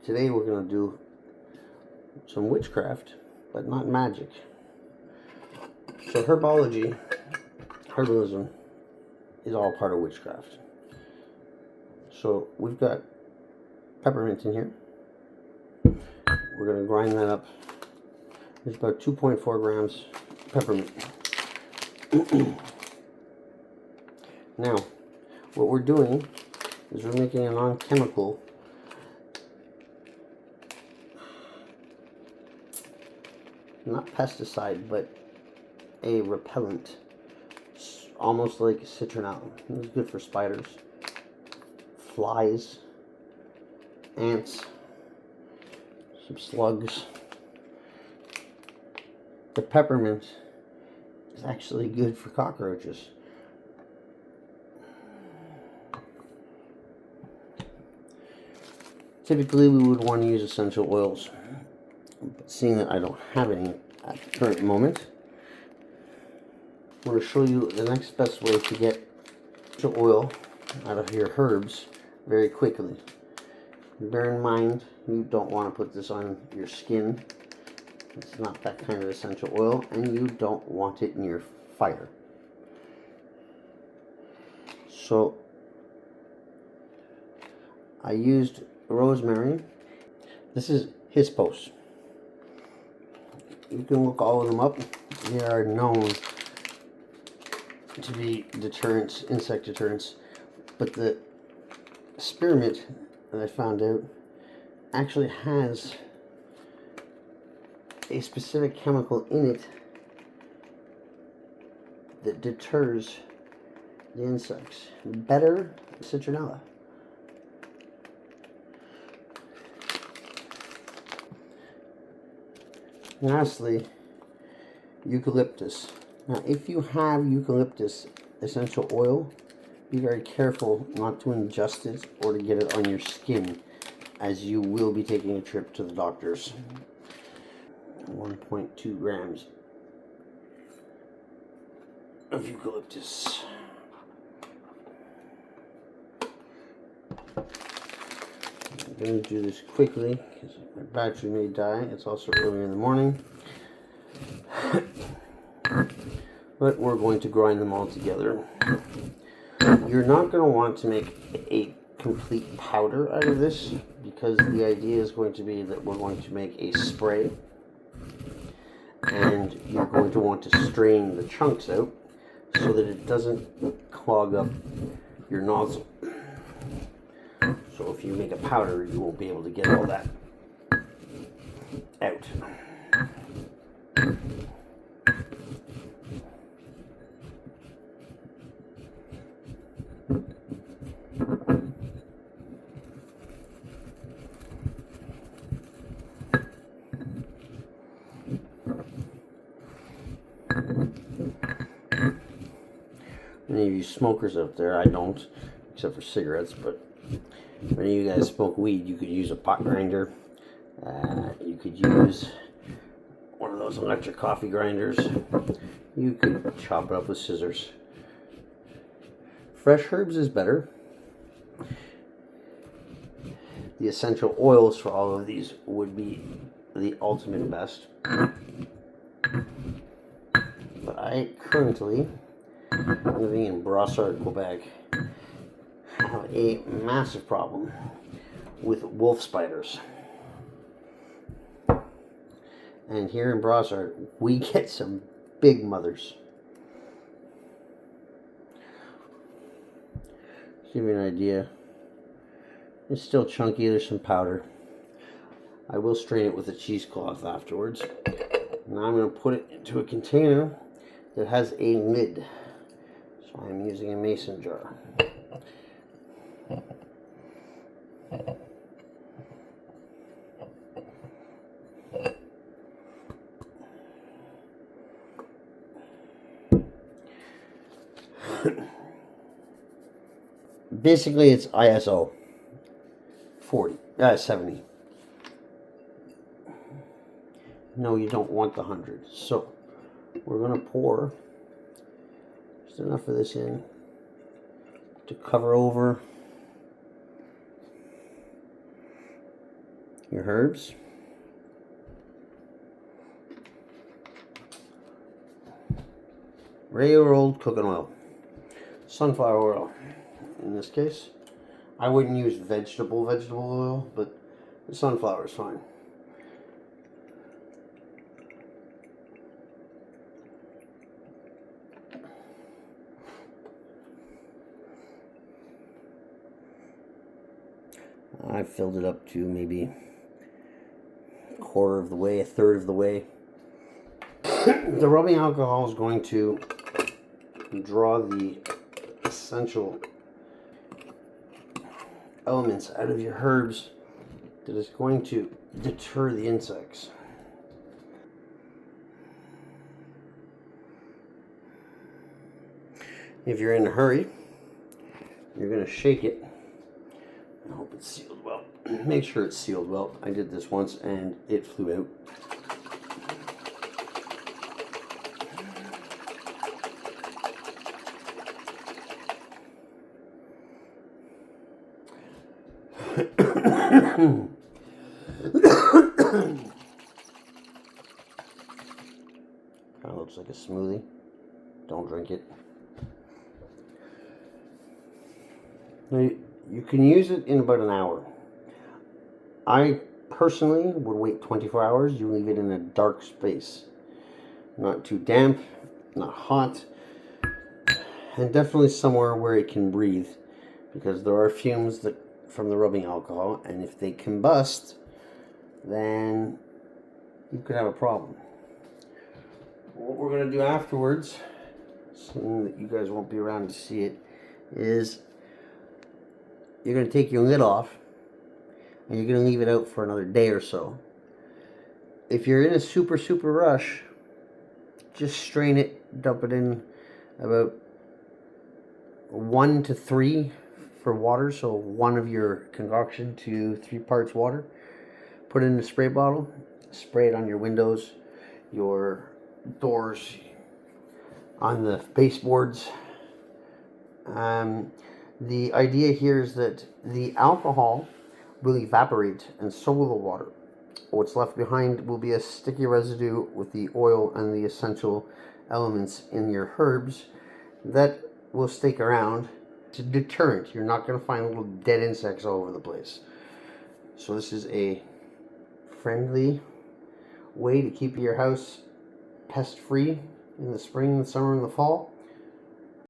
Today we're going to do some witchcraft, but not magic. So herbalism is all part of witchcraft. So we've got peppermint in here. We're going to grind that up. There's about 2.4 grams peppermint. Now, what we're doing is we're making a non-chemical not pesticide, but a repellent, almost like citronella. It's good for spiders, flies, ants, some slugs. The peppermint is actually good for cockroaches. Typically we would want to use essential oils, but seeing that I don't have any at the current moment, I'm going to show you the next best way to get essential oil out of your herbs very quickly. Bear in mind, you don't want to put this on your skin. It's not that kind of essential oil, and you don't want it near fire. So I used rosemary. This is hispos. You can look all of them up. They are known to be deterrents, insect deterrents. But the spearmint that I found out actually has a specific chemical in it that deters the insects better than citronella. Lastly, eucalyptus. Now, if you have eucalyptus essential oil, be very careful not to ingest it or to get it on your skin, as you will be taking a trip to the doctor's. 1.2 grams of eucalyptus. I'm going to do this quickly because my battery may die. It's also early in the morning. But we're going to grind them all together. You're not going to want to make a complete powder out of this, because the idea is going to be that we're going to make a spray, and you're going to want to strain the chunks out so that it doesn't clog up your nozzle. So if you make a powder, you won't be able to get all that out. Any of you smokers out there, I don't, except for cigarettes, but if any of you guys smoke weed, you could use a pot grinder. You could use one of those electric coffee grinders. You could chop it up with scissors. Fresh herbs is better. The essential oils for all of these would be the ultimate best. But I currently, living in Brossard, Quebec, have a massive problem with wolf spiders. And here in Brossard, we get some big mothers. To give you an idea, it's still chunky. There's some powder. I will strain it with a cheesecloth afterwards. Now I'm going to put it into a container that has a lid. So I'm using a mason jar. Basically, it's ISO 70. No, you don't want the 100. So we're going to pour just enough of this in to cover over your herbs. Regular old cooking oil. Sunflower oil, in this case. I wouldn't use vegetable oil, but the sunflower is fine. I filled it up to maybe a quarter of the way, a third of the way. The rubbing alcohol is going to draw the essential elements out of your herbs that is going to deter the insects. If you're in a hurry, you're going to shake it. I hope it's sealed well. Make sure it's sealed well. I did this once and it flew out. Kind of looks like a smoothie. Don't drink it. Now, you can use it in about an hour. I personally would wait 24 hours. You leave it in a dark space. Not too damp, not hot, and definitely somewhere where it can breathe, because there are fumes that from the rubbing alcohol, and if they combust, then you could have a problem. What we're going to do afterwards, something that you guys won't be around to see it, is you're going to take your lid off and you're going to leave it out for another day or so. If you're in a super rush, just strain it, dump it in about 1 to 3 for water, so 1 of your concoction to 3 parts water. Put it in a spray bottle, spray it on your windows, your doors, on the baseboards. The idea here is that the alcohol will evaporate and so will the water. What's left behind will be a sticky residue with the oil and the essential elements in your herbs that will stick around. It's a deterrent. You're not going to find little dead insects all over the place. So this is a friendly way to keep your house pest free in the spring, the summer, and the fall.